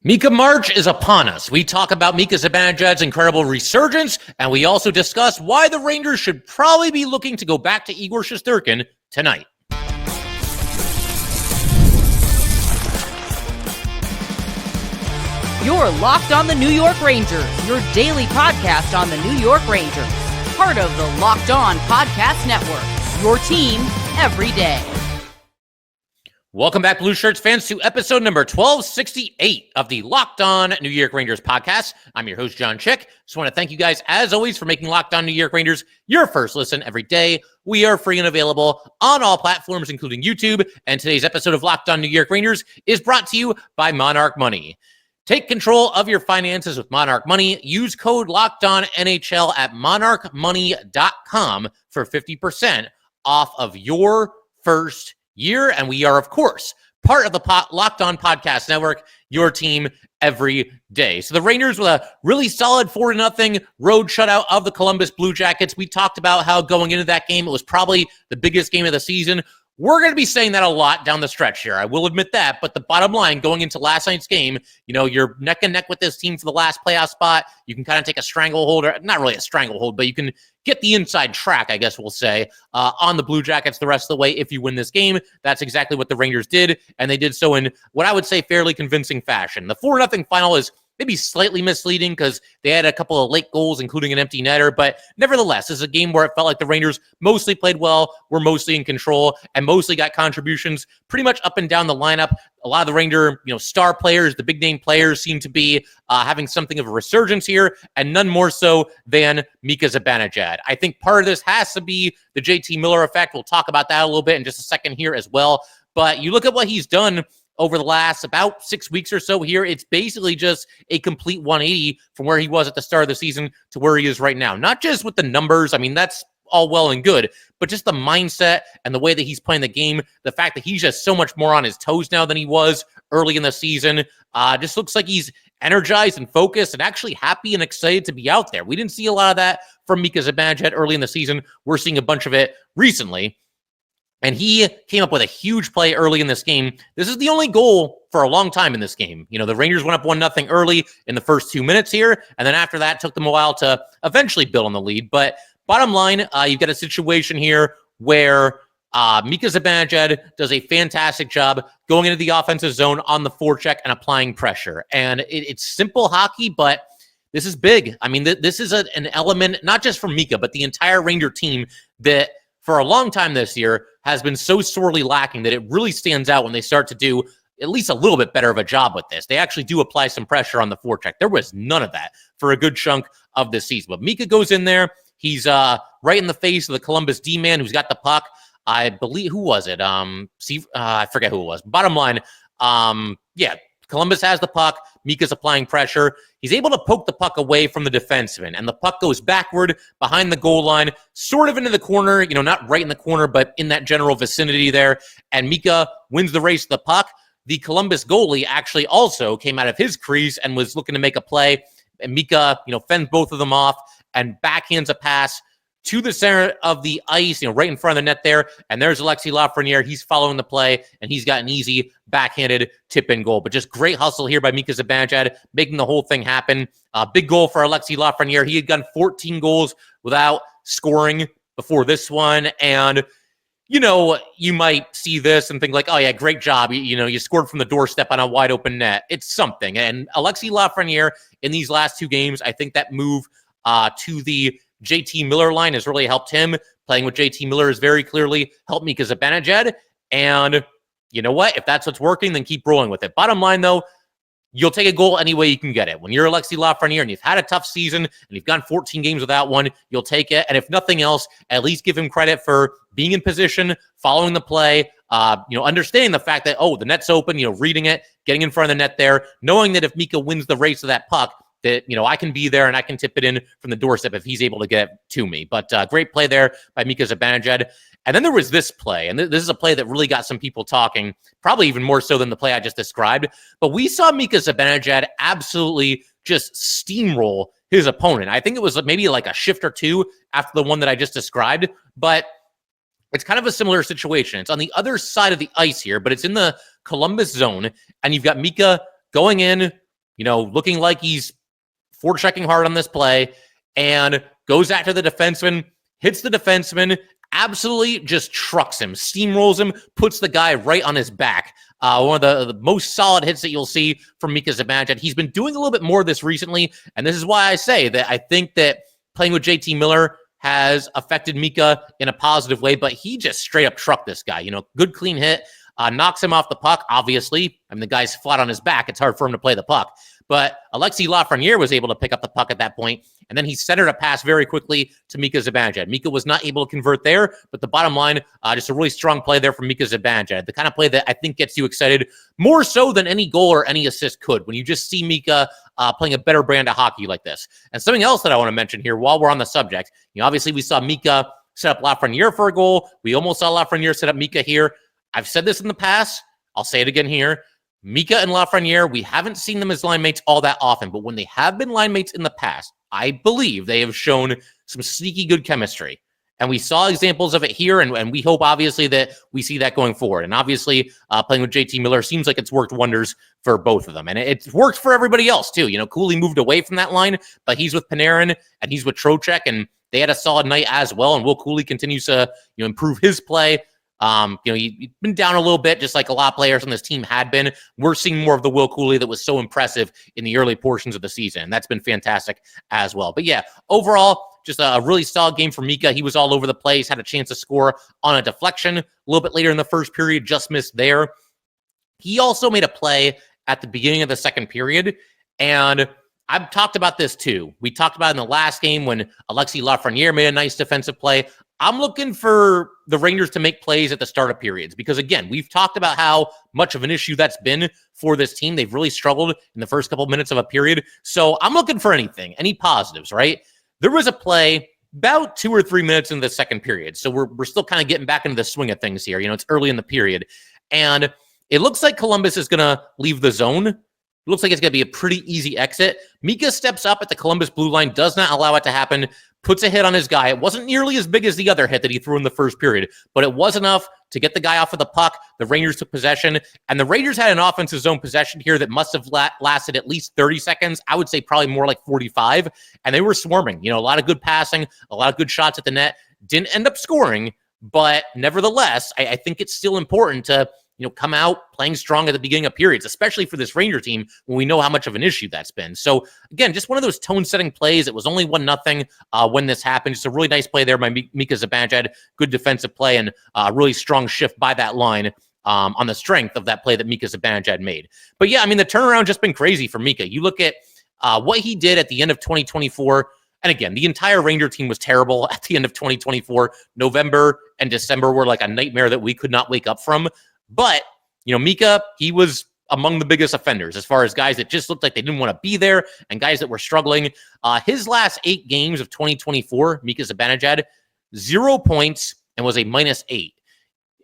Mika March is upon us. We talk about Mika Zibanejad's incredible resurgence, and we also discuss why the Rangers should probably be looking to go back to Igor Shesterkin tonight. You're Locked on the New York Rangers, your daily podcast on the New York Rangers. Part of the Locked On Podcast Network, your team every day. Welcome back, Blue Shirts fans, to episode number 1268 of the Locked On New York Rangers podcast. I'm your host, John Chick. Just want to thank you guys, as always, for making Locked On New York Rangers your first listen every day. We are free and available on all platforms, including YouTube. And today's episode of Locked On New York Rangers is brought to you by Monarch Money. Take control of your finances with Monarch Money. Use code LOCKEDONNHL at monarchmoney.com for 50% off of your first year. And we are, of course, part of the Locked On Podcast Network, your team every day. So the Rangers with a really solid 4-0 road shutout of the Columbus Blue Jackets. We talked about how going into that game, it was probably the biggest game of the season. We're going to be saying that a lot down the stretch here. I will admit that. But the bottom line, going into last night's game, you're neck and neck with this team for the last playoff spot. You can kind of take a stranglehold, or not really a stranglehold, but you can get the inside track, I guess we'll say, on the Blue Jackets the rest of the way if you win this game. That's exactly what the Rangers did, and they did so in what I would say fairly convincing fashion. The 4-0 final is maybe slightly misleading because they had a couple of late goals, including an empty netter. But nevertheless, this is a game where it felt like the Rangers mostly played well, were mostly in control, and mostly got contributions pretty much up and down the lineup. A lot of the Ranger, star players, the big name players seem to be having something of a resurgence here, and none more so than Mika Zibanejad. I think part of this has to be the JT Miller effect. We'll talk about that a little bit in just a second here as well. But you look at what he's done over the last about 6 weeks or so here, it's basically just a complete 180 from where he was at the start of the season to where he is right now. Not just with the numbers. I mean, that's all well and good, but just the mindset and the way that he's playing the game, the fact that he's just so much more on his toes now than he was early in the season, just looks like he's energized and focused and actually happy and excited to be out there. We didn't see a lot of that from Mika Zibanejad early in the season. We're seeing a bunch of it recently. And he came up with a huge play early in this game. This is the only goal for a long time in this game. The Rangers went up 1-0 early in the first 2 minutes here. And then after that, it took them a while to eventually build on the lead. But bottom line, you've got a situation here where Mika Zibanejad does a fantastic job going into the offensive zone on the forecheck and applying pressure. And it's simple hockey, but this is big. I mean, this is an element, not just from Mika, but the entire Ranger team that for a long time this year has been so sorely lacking that it really stands out when they start to do at least a little bit better of a job with this. They actually do apply some pressure on the forecheck. There was none of that for a good chunk of this season. But Mika goes in there. He's right in the face of the Columbus D-man who's got the puck. I believe, who was it? I forget who it was. Bottom line, Columbus has the puck. Mika's applying pressure. He's able to poke the puck away from the defenseman, and the puck goes backward behind the goal line, sort of into the corner, not right in the corner, but in that general vicinity there. And Mika wins the race to the puck. The Columbus goalie actually also came out of his crease and was looking to make a play. And Mika, fends both of them off and backhands a pass to the center of the ice, right in front of the net there. And there's Alexis Lafreniere. He's following the play, and he's got an easy backhanded tip-in goal. But just great hustle here by Mika Zibanejad, making the whole thing happen. Big goal for Alexis Lafreniere. He had gotten 14 goals without scoring before this one. And, you might see this and think like, oh, yeah, great job. You scored from the doorstep on a wide open net. It's something. And Alexis Lafreniere in these last two games, I think that move to the JT Miller line has really helped him. Playing with JT Miller has very clearly helped Mika Zibanejad. And you know what? If that's what's working, then keep rolling with it. Bottom line, though, you'll take a goal any way you can get it. When you're Alexis Lafreniere and you've had a tough season and you've gone 14 games without one, you'll take it. And if nothing else, at least give him credit for being in position, following the play, understanding the fact that, the net's open, reading it, getting in front of the net there, knowing that if Mika wins the race of that puck, that, I can be there and I can tip it in from the doorstep if he's able to get it to me. But great play there by Mika Zibanejad. And then there was this play, and this is a play that really got some people talking, probably even more so than the play I just described. But we saw Mika Zibanejad absolutely just steamroll his opponent. I think it was maybe like a shift or two after the one that I just described, but it's kind of a similar situation. It's on the other side of the ice here, but it's in the Columbus zone, and you've got Mika going in looking like he's forechecking hard on this play, and goes after the defenseman, hits the defenseman, absolutely just trucks him, steamrolls him, puts the guy right on his back. One of the most solid hits that you'll see from Mika Zibanejad. He's been doing a little bit more of this recently, and this is why I say that I think that playing with JT Miller has affected Mika in a positive way, but he just straight up trucked this guy. Good clean hit, knocks him off the puck, obviously. I mean, the guy's flat on his back. It's hard for him to play the puck. But Alexis Lafreniere was able to pick up the puck at that point, and then he centered a pass very quickly to Mika Zibanejad. Mika was not able to convert there, but the bottom line, just a really strong play there from Mika Zibanejad. The kind of play that I think gets you excited more so than any goal or any assist could, when you just see Mika playing a better brand of hockey like this. And something else that I want to mention here while we're on the subject, obviously we saw Mika set up Lafreniere for a goal. We almost saw Lafreniere set up Mika here. I've said this in the past. I'll say it again here. Mika and Lafreniere, we haven't seen them as line mates all that often, but when they have been line mates in the past, I believe they have shown some sneaky good chemistry. And we saw examples of it here, and we hope, obviously, that we see that going forward. And obviously, playing with JT Miller seems like it's worked wonders for both of them. And it's worked for everybody else, too. Cooley moved away from that line, but he's with Panarin, and he's with Trocheck, and they had a solid night as well. And Will Cooley continues to improve his play. He's been down a little bit, just like a lot of players on this team had been. We're seeing more of the Will Cooley that was so impressive in the early portions of the season. And that's been fantastic as well. But yeah, overall, just a really solid game for Mika. He was all over the place, had a chance to score on a deflection a little bit later in the first period, just missed there. He also made a play at the beginning of the second period, and I've talked about this too. We talked about it in the last game when Alexis Lafreniere made a nice defensive play. I'm looking for the Rangers to make plays at the start of periods because, again, we've talked about how much of an issue that's been for this team. They've really struggled in the first couple minutes of a period. So I'm looking for anything, any positives, right? There was a play about 2 or 3 minutes in the second period. So we're still kind of getting back into the swing of things here. It's early in the period. And it looks like Columbus is going to leave the zone. It looks like it's going to be a pretty easy exit. Mika steps up at the Columbus blue line, does not allow it to happen, puts a hit on his guy. It wasn't nearly as big as the other hit that he threw in the first period, but it was enough to get the guy off of the puck. The Rangers took possession, and the Rangers had an offensive zone possession here that must have lasted at least 30 seconds. I would say probably more like 45, and they were swarming. A lot of good passing, a lot of good shots at the net. Didn't end up scoring, but nevertheless, I think it's still important to come out playing strong at the beginning of periods, especially for this Ranger team when we know how much of an issue that's been. So again, just one of those tone-setting plays. It was only 1-0 when this happened. Just a really nice play there by Mika Zibanejad. Good defensive play and a really strong shift by that line on the strength of that play that Mika Zibanejad made. But yeah, the turnaround just been crazy for Mika. You look at what he did at the end of 2024. And again, the entire Ranger team was terrible at the end of 2024. November and December were like a nightmare that we could not wake up from. But, Mika, he was among the biggest offenders as far as guys that just looked like they didn't want to be there and guys that were struggling. His last 8 games of 2024, Mika Zibanejad, 0 points and was a -8.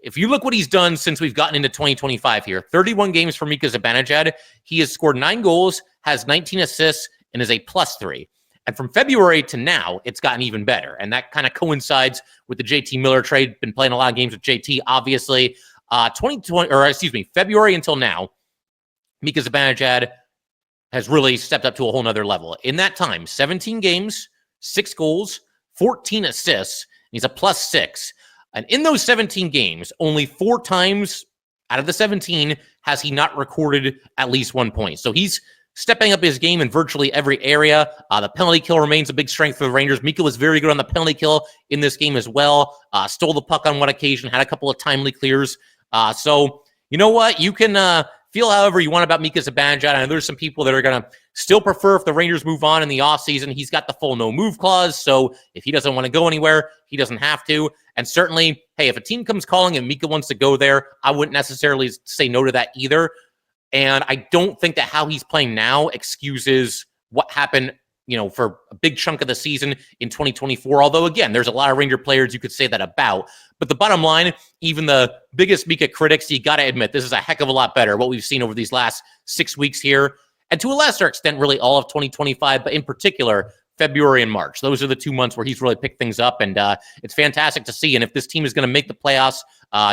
If you look what he's done since we've gotten into 2025 here, 31 games for Mika Zibanejad, he has scored 9 goals, has 19 assists, and is a +3. And from February to now, it's gotten even better. And that kind of coincides with the JT Miller trade. Been playing a lot of games with JT, obviously. February until now, Mika Zibanejad has really stepped up to a whole nother level. In that time, 17 games, 6 goals, 14 assists, and he's a +6. And in those 17 games, only 4 times out of the 17 has he not recorded at least 1 point. So he's stepping up his game in virtually every area. The penalty kill remains a big strength for the Rangers. Mika was very good on the penalty kill in this game as well. Stole the puck on one occasion, had a couple of timely clears. So you know what? You can feel however you want about Mika Zibanejad. I know there's some people that are going to still prefer if the Rangers move on in the offseason. He's got the full no-move clause, so if he doesn't want to go anywhere, he doesn't have to. And certainly, hey, if a team comes calling and Mika wants to go there, I wouldn't necessarily say no to that either. And I don't think that how he's playing now excuses what happened, for a big chunk of the season in 2024. Although, again, there's a lot of Ranger players you could say that about. But the bottom line, even the biggest Mika critics, you got to admit, this is a heck of a lot better, what we've seen over these last 6 weeks here. And to a lesser extent, really all of 2025, but in particular, February and March. Those are the 2 months where he's really picked things up, and it's fantastic to see. And if this team is going to make the playoffs,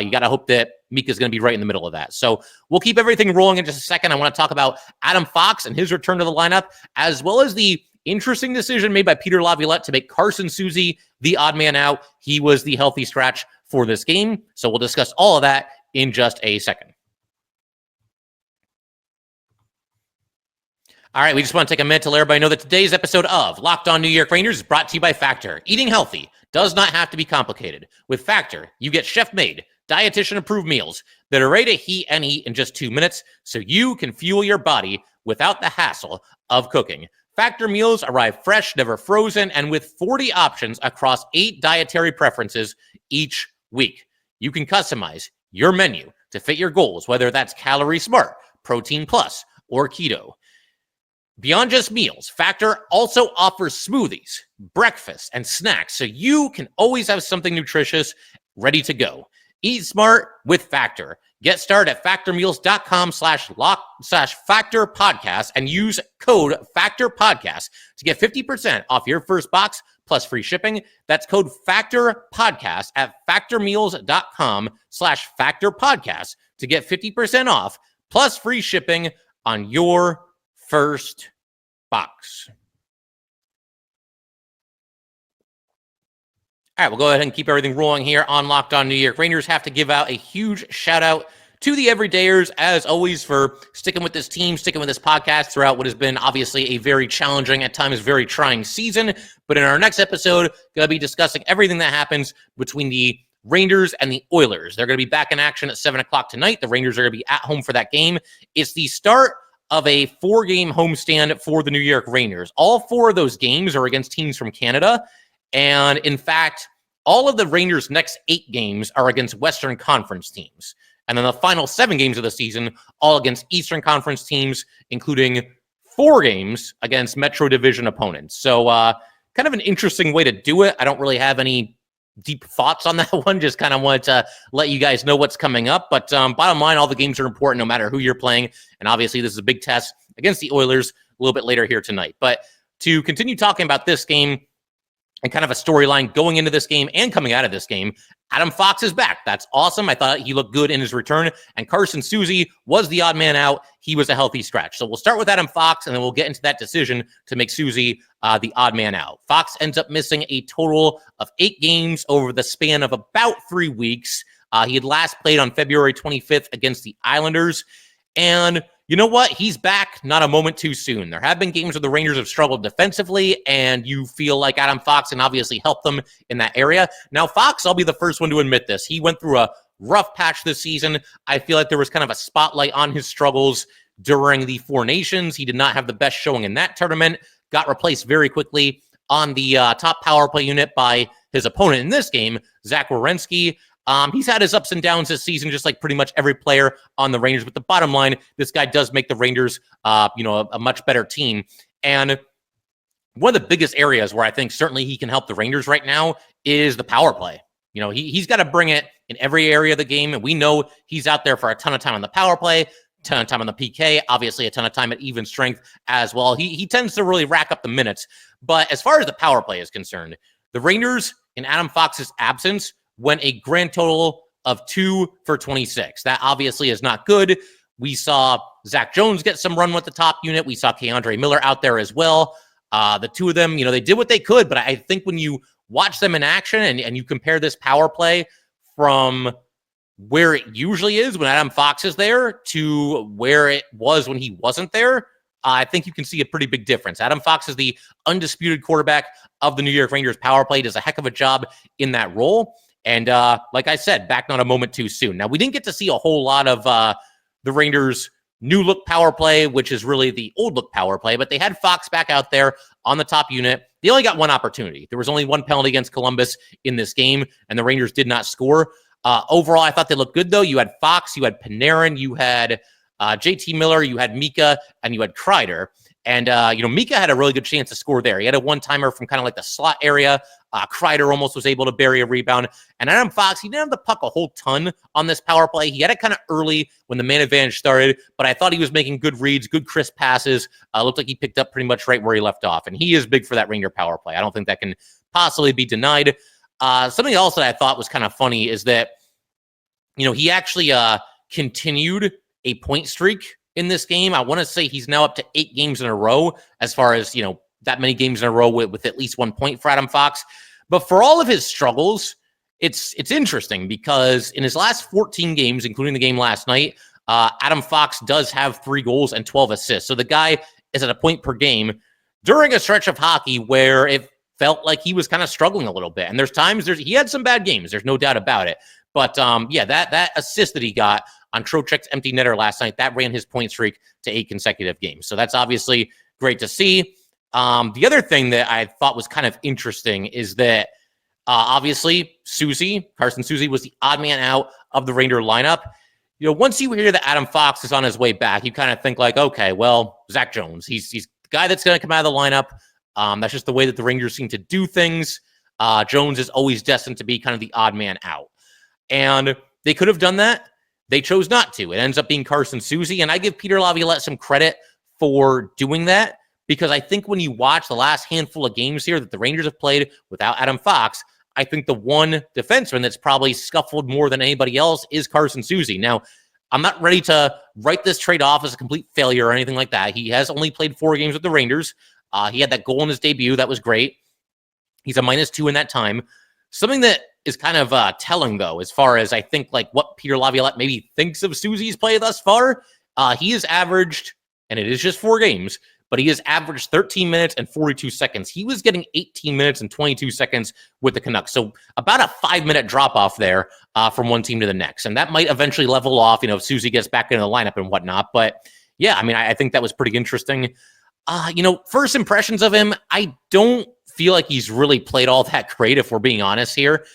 you got to hope that Mika's going to be right in the middle of that. So we'll keep everything rolling in just a second. I want to talk about Adam Fox and his return to the lineup, as well as the interesting decision made by Peter Laviolette to make Carson Soucy the odd man out. He was the healthy scratch for this game. So we'll discuss all of that in just a second. All right, we just want to take a minute to let everybody know that today's episode of Locked On New York Rangers is brought to you by Factor. Eating healthy does not have to be complicated. With Factor, you get chef-made, dietitian-approved meals that are ready to heat and eat in just 2 minutes, so you can fuel your body without the hassle of cooking. Factor meals arrive fresh, never frozen, and with 40 options across 8 dietary preferences each week. You can customize your menu to fit your goals, whether that's Calorie Smart, Protein Plus, or Keto. Beyond just meals, Factor also offers smoothies, breakfast, and snacks, so you can always have something nutritious ready to go. Eat smart with Factor. Get started at factormeals.com/factorpodcast and use code FACTORPODCAST to get 50% off your first box plus free shipping. That's code FACTORPODCAST at factormeals.com/factorpodcast to get 50% off plus free shipping on your first box. All right, we'll go ahead and keep everything rolling here on Locked On New York Rangers. Have to give out a huge shout out to the everydayers, as always, for sticking with this team, sticking with this podcast throughout what has been obviously a very challenging, at times very trying season. But in our next episode, going to be discussing everything that happens between the Rangers and the Oilers. They're going to be back in action at 7 o'clock tonight. The Rangers are going to be at home for that game. It's the start of a 4-game homestand for the New York Rangers. All 4 of those games are against teams from Canada. And in fact, all of the Rangers' next 8 games are against Western Conference teams. And then the final 7 games of the season, all against Eastern Conference teams, including 4 games against Metro Division opponents. So kind of an interesting way to do it. I don't really have any deep thoughts on that one. Just kind of wanted to let you guys know what's coming up. But bottom line, all the games are important no matter who you're playing. And obviously, this is a big test against the Oilers a little bit later here tonight. But to continue talking about this game and kind of a storyline going into this game and coming out of this game, Adam Fox is back. That's awesome. I thought he looked good in his return. And Carson Soucy was the odd man out. He was a healthy scratch. So we'll start with Adam Fox, and then we'll get into that decision to make Soucy the odd man out. Fox ends up missing a total of 8 games over the span of about 3 weeks. He had last played on February 25th against the Islanders. And you know what? He's back not a moment too soon. There have been games where the Rangers have struggled defensively, and you feel like Adam Fox can obviously help them in that area. Now, Fox, I'll be the first one to admit this. He went through a rough patch this season. I feel like there was kind of a spotlight on his struggles during the Four Nations. He did not have the best showing in that tournament. Got replaced very quickly on the top power play unit by his opponent in this game, Zach Werenski. He's had his ups and downs this season, just like pretty much every player on the Rangers. But the bottom line, this guy does make the Rangers, a much better team. And one of the biggest areas where I think certainly he can help the Rangers right now is the power play. You know, he's got to bring it in every area of the game. And we know he's out there for a ton of time on the power play, ton of time on the PK, obviously a ton of time at even strength as well. He tends to really rack up the minutes. But as far as the power play is concerned, the Rangers, in Adam Fox's absence, went a grand total of 2 for 26. That obviously is not good. We saw Zach Jones get some run with the top unit. We saw Keandre Miller out there as well. The two of them, they did what they could, but I think when you watch them in action and you compare this power play from where it usually is when Adam Fox is there to where it was when he wasn't there, I think you can see a pretty big difference. Adam Fox is the undisputed quarterback of the New York Rangers power play, does a heck of a job in that role. And like I said, back not a moment too soon. Now, we didn't get to see a whole lot of the Rangers' new look power play, which is really the old look power play, but they had Fox back out there on the top unit. They only got one opportunity. There was only one penalty against Columbus in this game, and the Rangers did not score. Overall, I thought they looked good, though. You had Fox, you had Panarin, you had JT Miller, you had Mika, and you had Kreider. And, Mika had a really good chance to score there. He had a one-timer from kind of like the slot area. Kreider almost was able to bury a rebound. And Adam Fox, he didn't have the puck a whole ton on this power play. He had it kind of early when the man advantage started, but I thought he was making good reads, good crisp passes. Looked like he picked up pretty much right where he left off. And he is big for that Ranger power play. I don't think that can possibly be denied. Something else that I thought was kind of funny is that, he actually continued a point streak in this game. I want to say he's now up to 8 games in a row as far as, that many games in a row with at least 1 point for Adam Fox. But for all of his struggles, it's interesting because in his last 14 games, including the game last night, Adam Fox does have 3 goals and 12 assists. So the guy is at a point per game during a stretch of hockey where it felt like he was kind of struggling a little bit. And there's times he had some bad games. There's no doubt about it. But that assist that he got on Trocheck's empty netter last night, that ran his point streak to 8 consecutive games. So that's obviously great to see. The other thing that I thought was kind of interesting is that obviously Carson Soucy was the odd man out of the Ranger lineup. Once you hear that Adam Fox is on his way back, you kind of think like, okay, well, Zach Jones, he's the guy that's going to come out of the lineup. That's just the way that the Rangers seem to do things. Jones is always destined to be kind of the odd man out. And they could have done that. They chose not to. It ends up being Carson Soucy, and I give Peter Laviolette some credit for doing that because I think when you watch the last handful of games here that the Rangers have played without Adam Fox, I think the one defenseman that's probably scuffled more than anybody else is Carson Soucy. Now, I'm not ready to write this trade off as a complete failure or anything like that. He has only played 4 games with the Rangers. He had that goal in his debut. That was great. He's a -2 in that time. Something that is kind of telling, though, as far as I think like what Peter Laviolette maybe thinks of Soucy's play thus far. He has averaged, and it is just 4 games, but he has averaged 13 minutes and 42 seconds. He was getting 18 minutes and 22 seconds with the Canucks. So about a 5-minute drop-off there from one team to the next. And that might eventually level off, if Soucy gets back into the lineup and whatnot. But yeah, I mean, I think that was pretty interesting. First impressions of him, I don't feel like he's really played all that great, if we're being honest here.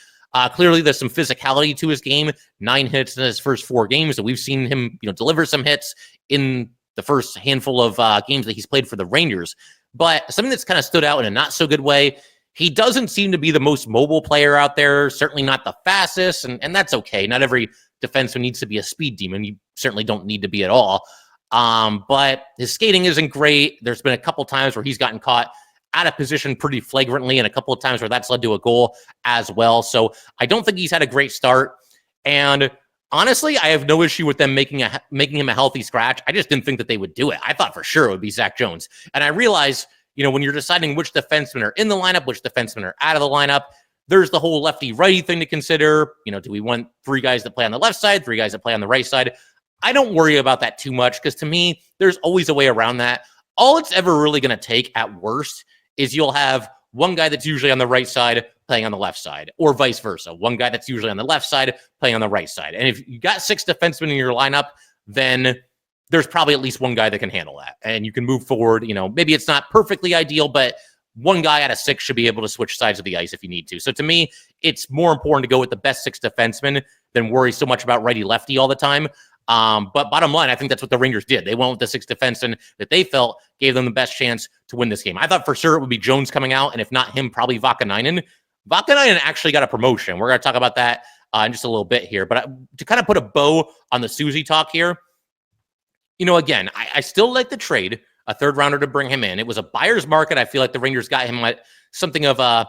Clearly, there's some physicality to his game. 9 hits in his first 4 games, and we've seen him, deliver some hits in the first handful of games that he's played for the Rangers. But something that's kind of stood out in a not so good way, he doesn't seem to be the most mobile player out there. Certainly not the fastest, and that's okay. Not every defenseman needs to be a speed demon. You certainly don't need to be at all. But his skating isn't great. There's been a couple times where he's gotten caught out of position pretty flagrantly, and a couple of times where that's led to a goal as well. So I don't think he's had a great start. And honestly, I have no issue with them making him a healthy scratch. I just didn't think that they would do it. I thought for sure it would be Zach Jones. And I realize, when you're deciding which defensemen are in the lineup, which defensemen are out of the lineup, there's the whole lefty-righty thing to consider. Do we want 3 guys that play on the left side, 3 guys that play on the right side? I don't worry about that too much because to me, there's always a way around that. All it's ever really going to take at worst is you'll have one guy that's usually on the right side playing on the left side, or vice versa. One guy that's usually on the left side playing on the right side. And if you got 6 defensemen in your lineup, then there's probably at least one guy that can handle that. And you can move forward. Maybe it's not perfectly ideal, but one guy out of 6 should be able to switch sides of the ice if you need to. So to me, it's more important to go with the best 6 defensemen than worry so much about righty-lefty all the time. But bottom line, I think that's what the Rangers did. They went with the 6 defensemen that they felt gave them the best chance to win this game. I thought for sure it would be Jones coming out, and if not him, probably Vakanainen. Vakanainen actually got a promotion. We're going to talk about that in just a little bit here. But to kind of put a bow on the Soucy talk here, again, I still like the trade, a 3rd rounder to bring him in. It was a buyer's market. I feel like the Rangers got him at something of a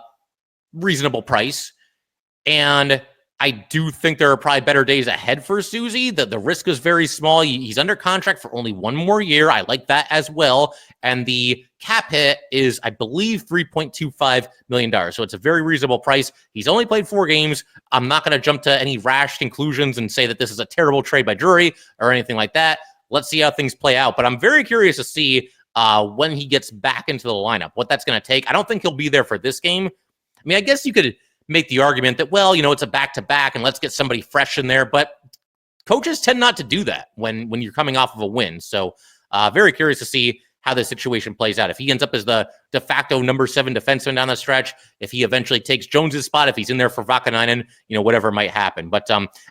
reasonable price. And I do think there are probably better days ahead for Soucy. The risk is very small. He's under contract for only 1 more year. I like that as well. And the cap hit is, I believe, $3.25 million. So it's a very reasonable price. He's only played 4 games. I'm not going to jump to any rash conclusions and say that this is a terrible trade by Drury or anything like that. Let's see how things play out. But I'm very curious to see when he gets back into the lineup, what that's going to take. I don't think he'll be there for this game. I mean, I guess you could make the argument that, well, it's a back-to-back and let's get somebody fresh in there. But coaches tend not to do that when you're coming off of a win. So very curious to see how this situation plays out. If he ends up as the de facto number 7 defenseman down the stretch, if he eventually takes Jones's spot, if he's in there for Vakanainen, whatever might happen. But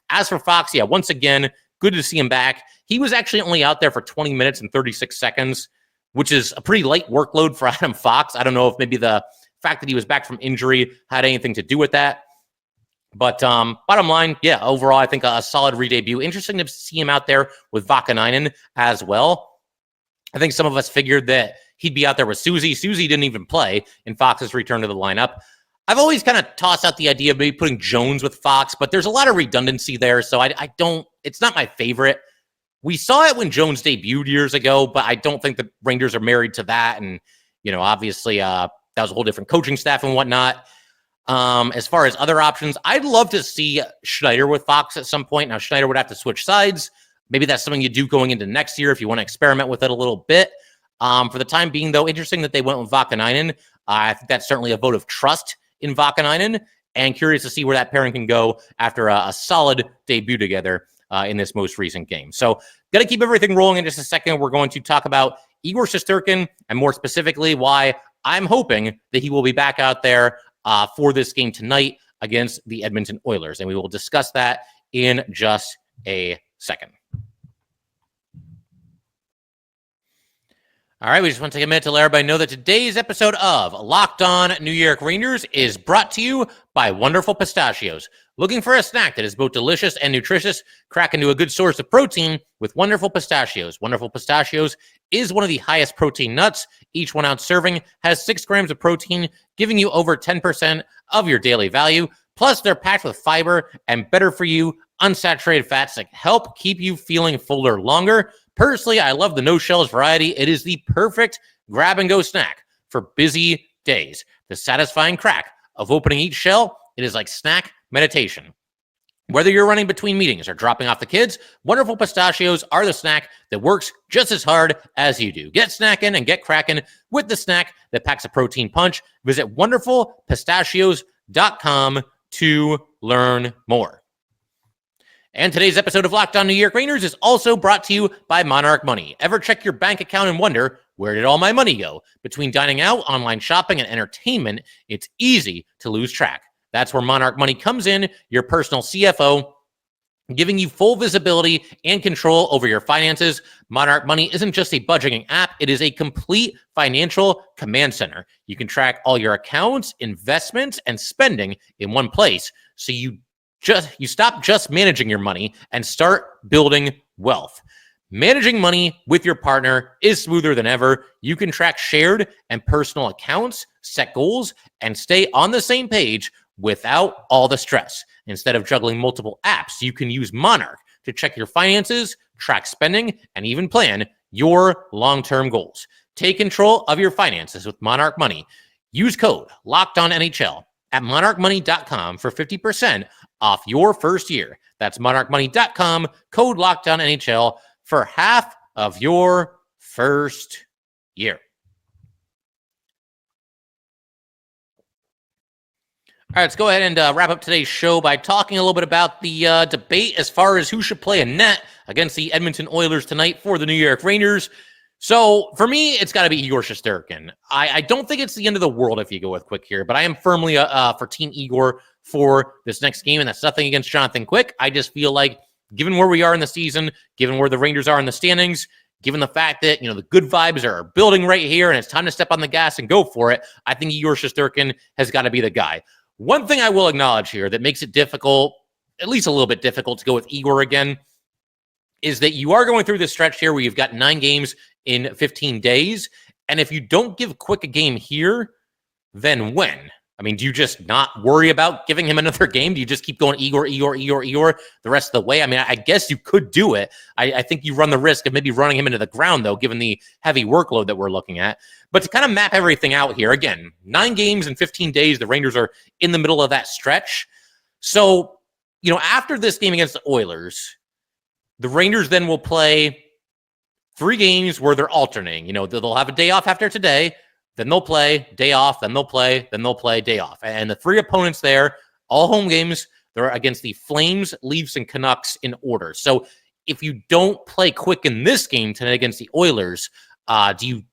as for Fox, yeah, once again, good to see him back. He was actually only out there for 20 minutes and 36 seconds. which is a pretty light workload for Adam Fox. I don't know if maybe the fact that he was back from injury had anything to do with that. But bottom line, yeah, overall, I think a solid re-debut. Interesting to see him out there with Vakanainen as well. I think some of us figured that he'd be out there with Soucy. Soucy didn't even play in Fox's return to the lineup. I've always kind of tossed out the idea of maybe putting Jones with Fox, but there's a lot of redundancy there, so I don't, it's not my favorite. We saw it when Jones debuted years ago, but I don't think the Rangers are married to that, and, obviously that was a whole different coaching staff and whatnot. As far as other options, I'd love to see Schneider with Fox at some point. Now, Schneider would have to switch sides. Maybe that's something you do going into next year if you want to experiment with it a little bit. For the time being, though, interesting that they went with Vakanainen. I think that's certainly a vote of trust in Vakanainen, and curious to see where that pairing can go after a solid debut together in this most recent game. So, got to keep everything rolling in just a second. We're going to talk about Igor Shesterkin, and more specifically, why I'm hoping that he will be back out there for this game tonight against the Edmonton Oilers, and we will discuss that in just a second. All right, we just want to take a minute to let everybody know that today's episode of Locked On New York Rangers is brought to you by Wonderful Pistachios. Looking for a snack that is both delicious and nutritious? Crack into a good source of protein with Wonderful Pistachios. Wonderful Pistachios is one of the highest protein nuts. Each 1 ounce serving has 6 grams of protein, giving you over 10% of your daily value. Plus, they're packed with fiber and better for you unsaturated fats that help keep you feeling fuller longer. Personally, I love the no-shells variety. It is the perfect grab-and-go snack for busy days. The satisfying crack of opening each shell, it is like snack meditation. Whether you're running between meetings or dropping off the kids, Wonderful Pistachios are the snack that works just as hard as you do. Get snackin' and get crackin' with the snack that packs a protein punch. Visit wonderfulpistachios.com to learn more. And today's episode of Locked On New York Rangers is also brought to you by Monarch Money. Ever check your bank account and wonder, where did all my money go? Between dining out, online shopping, and entertainment, it's easy to lose track. That's where Monarch Money comes in, your personal CFO, giving you full visibility and control over your finances. Monarch Money isn't just a budgeting app, it is a complete financial command center. You can track all your accounts, investments, and spending in one place, so you stop just managing your money and start building wealth. Managing money with your partner is smoother than ever. You can track shared and personal accounts, set goals, and stay on the same page without all the stress. Instead of juggling multiple apps, you can use Monarch to check your finances, track spending, and even plan your long-term goals. Take control of your finances with Monarch Money. Use code LOCKEDONNHL at monarchmoney.com for 50% off your first year. That's monarchmoney.com, code LOCKEDONNHL for half of your first year. All right, let's go ahead and wrap up today's show by talking a little bit about the debate as far as who should play a net against the Edmonton Oilers tonight for the New York Rangers. So for me, it's got to be Igor Shesterkin. I don't think it's the end of the world if you go with Quick here, but I am firmly for Team Igor for this next game, and that's nothing against Jonathan Quick. I just feel like, given where we are in the season, given where the Rangers are in the standings, given the fact that, the good vibes are building right here and it's time to step on the gas and go for it, I think Igor Shesterkin has got to be the guy. One thing I will acknowledge here that makes it difficult, at least a little bit difficult, to go with Igor again, is that you are going through this stretch here where you've got 9 games in 15 days. And if you don't give Quick a game here, then when? I mean, do you just not worry about giving him another game? Do you just keep going Igor the rest of the way? I mean, I guess you could do it. I think you run the risk of maybe running him into the ground, though, given the heavy workload that we're looking at. But to kind of map everything out here, again, 9 games in 15 days, the Rangers are in the middle of that stretch. So, after this game against the Oilers, the Rangers then will play 3 games where they're alternating. They'll have a day off after today, then they'll play, day off, then they'll play, day off. And the 3 opponents there, all home games, they're against the Flames, Leafs, and Canucks in order. So if you don't play Quick in this game tonight against the Oilers, do you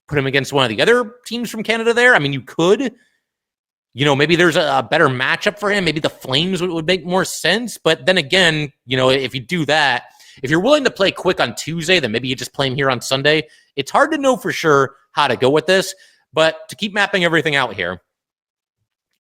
put him against one of the other teams from Canada there? I mean, you could. Maybe there's a better matchup for him. Maybe the Flames would make more sense. But then again, if you do that, if you're willing to play Quick on Tuesday, then maybe you just play him here on Sunday It's hard to know for sure how to go with this, but to keep mapping everything out here,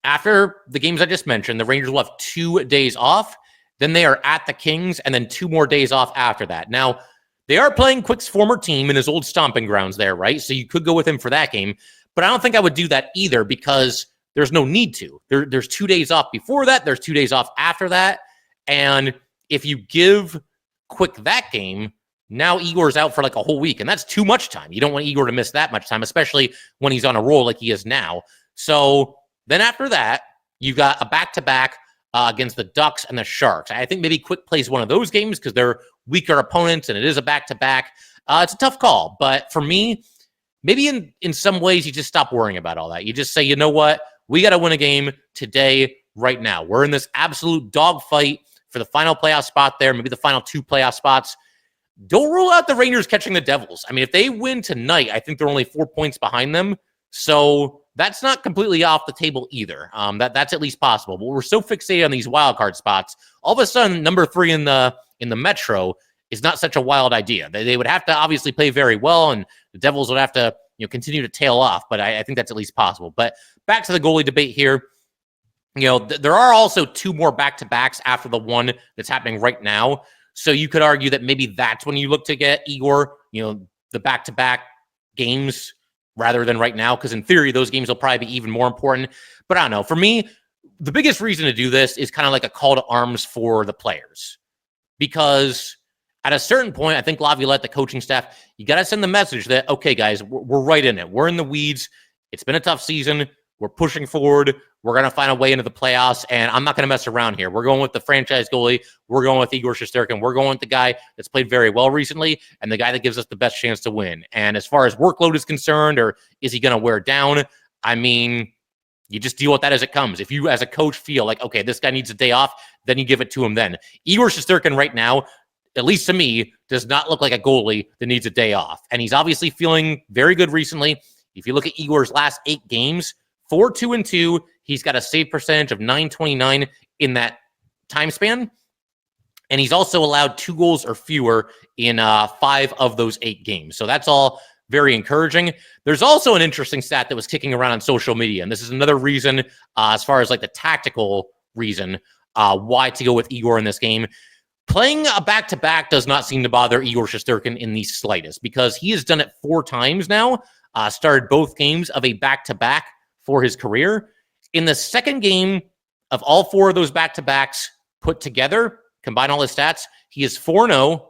after the games I just mentioned, the Rangers will have 2 days off. Then they are at the Kings, and then 2 more days off after that. Now, they are playing Quick's former team in his old stomping grounds there, right? So you could go with him for that game. But I don't think I would do that either because there's no need to. There's 2 days off before that. There's 2 days off after that. And if you give Quick that game, now Igor's out for like a whole week. And that's too much time. You don't want Igor to miss that much time, especially when he's on a roll like he is now. So then after that, you've got a back-to-back against the Ducks and the Sharks. I think maybe Quick plays one of those games because they're weaker opponents and it is a back-to-back. It's a tough call. But for me, maybe in some ways you just stop worrying about all that. You just say, you know what? We got to win a game today, right now. We're in this absolute dogfight for the final playoff spot there, maybe the final 2 playoff spots. Don't rule out the Rangers catching the Devils. I mean, if they win tonight, I think they're only 4 points behind them. So that's not completely off the table either. That's at least possible. But we're so fixated on these wild card spots. All of a sudden, number 3 in the Metro is not such a wild idea. They would have to obviously play very well, and the Devils would have to continue to tail off. But I think that's at least possible. But back to the goalie debate here. There are also 2 more back-to-backs after the one that's happening right now. So you could argue that maybe that's when you look to get Igor, the back-to-back games rather than right now, because in theory, those games will probably be even more important. But I don't know. For me, the biggest reason to do this is kind of like a call to arms for the players. Because at a certain point, I think Laviolette, the coaching staff, you got to send the message that, okay, guys, we're right in it. We're in the weeds. It's been a tough season. We're pushing forward. We're going to find a way into the playoffs, and I'm not going to mess around here. We're going with the franchise goalie. We're going with Igor Shesterkin. We're going with the guy that's played very well recently and the guy that gives us the best chance to win. And as far as workload is concerned, or is he going to wear down, I mean, you just deal with that as it comes. If you, as a coach, feel like, okay, this guy needs a day off, then you give it to him then. Igor Shesterkin right now, at least to me, does not look like a goalie that needs a day off. And he's obviously feeling very good recently. If you look at Igor's last 8 games, 4-2-2. He's got a save percentage of .929 in that time span. And he's also allowed 2 goals or fewer in 5 of those 8 games. So that's all very encouraging. There's also an interesting stat that was kicking around on social media. And this is another reason, as far as like the tactical reason, why to go with Igor in this game. Playing a back-to-back does not seem to bother Igor Shesterkin in the slightest because he has done it 4 times now, started both games of a back-to-back for his career. In the second game of all 4 of those back-to-backs put together, combine all his stats, he is 4-0.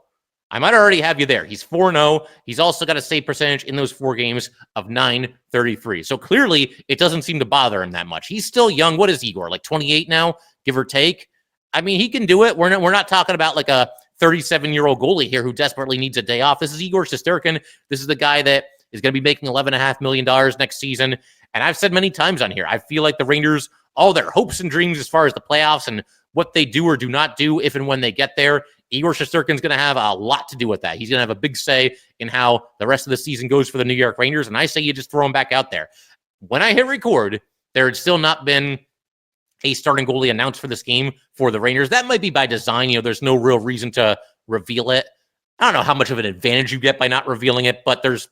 I might already have you there. He's 4-0. He's also got a save percentage in those 4 games of .933. So clearly, it doesn't seem to bother him that much. He's still young. What is Igor, like 28 now, give or take? I mean, he can do it. We're not talking about like a 37-year-old goalie here who desperately needs a day off. This is Igor Shesterkin. This is the guy that is going to be making $11.5 million next season. And I've said many times on here, I feel like the Rangers, all their hopes and dreams as far as the playoffs and what they do or do not do if and when they get there, Igor Shesterkin's going to have a lot to do with that. He's going to have a big say in how the rest of the season goes for the New York Rangers. And I say you just throw him back out there. When I hit record, there had still not been a starting goalie announced for this game for the Rangers. That might be by design. There's no real reason to reveal it. I don't know how much of an advantage you get by not revealing it, but there's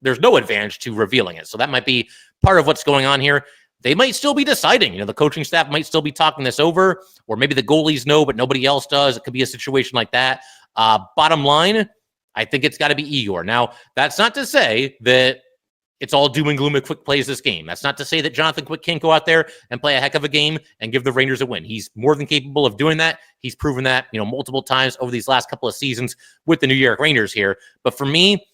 no advantage to revealing it. So that might be part of what's going on here. They might still be deciding. The coaching staff might still be talking this over, or maybe the goalies know, but nobody else does. It could be a situation like that. Bottom line, I think it's got to be Igor. Now, that's not to say that it's all doom and gloom if Quick plays this game. That's not to say that Jonathan Quick can't go out there and play a heck of a game and give the Rangers a win. He's more than capable of doing that. He's proven that, multiple times over these last couple of seasons with the New York Rangers here. But for me,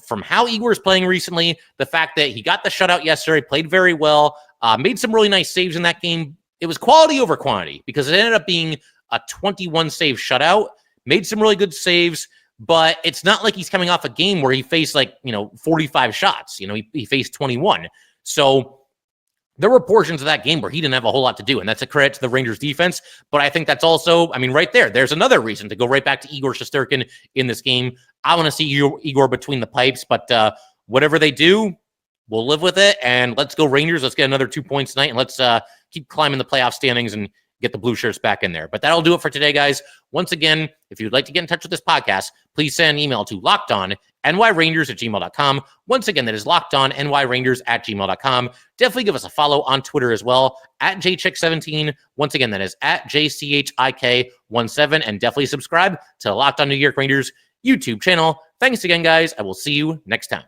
from how Igor's playing recently, the fact that he got the shutout yesterday, played very well, made some really nice saves in that game. It was quality over quantity because it ended up being a 21 save shutout, made some really good saves, but it's not like he's coming off a game where he faced 45 shots. He faced 21. So there were portions of that game where he didn't have a whole lot to do, and that's a credit to the Rangers defense. But I think that's also, right there's another reason to go right back to Igor Shesterkin in this game. I want to see Igor between the pipes, but whatever they do, we'll live with it. And let's go Rangers. Let's get another 2 points tonight, and let's keep climbing the playoff standings and get the blue shirts back in there. But that'll do it for today, guys. Once again, if you'd like to get in touch with this podcast, please send an email to LockedOnNY lockedonnyrangers@gmail.com. Once again, that is lockedonnyrangers@gmail.com. Definitely give us a follow on Twitter as well, @jchick17. Once again, that is @jchik17. And definitely subscribe to the Locked On New York Rangers YouTube channel. Thanks again, guys. I will see you next time.